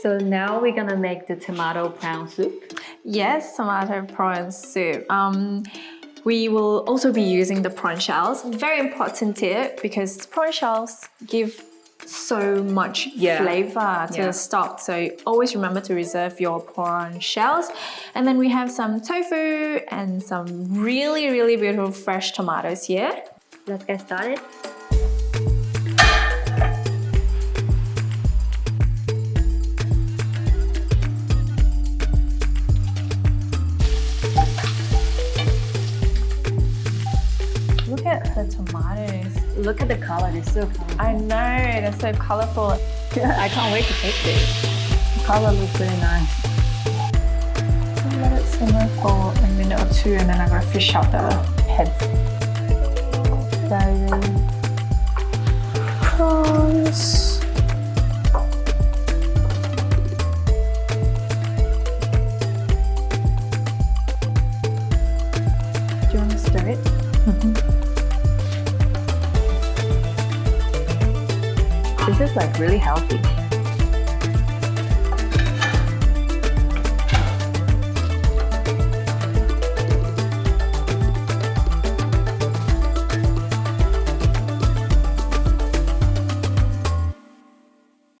So now we're gonna make the tomato prawn soup. Yes, tomato prawn soup. We will also be using the prawn shells. Very important tip because prawn shells give so much flavor to the stock. So always remember to reserve your prawn shells. And then we have some tofu and some really, really beautiful fresh tomatoes here. Let's get started. Look at the tomatoes. Look at the color, they're so colorful. I know, they're so colorful. I can't wait to taste it. The color looks really nice. I'll let it simmer for a minute or two and then I'm gonna fish out the heads. Prawns. Do you want to stir it? This is like really healthy.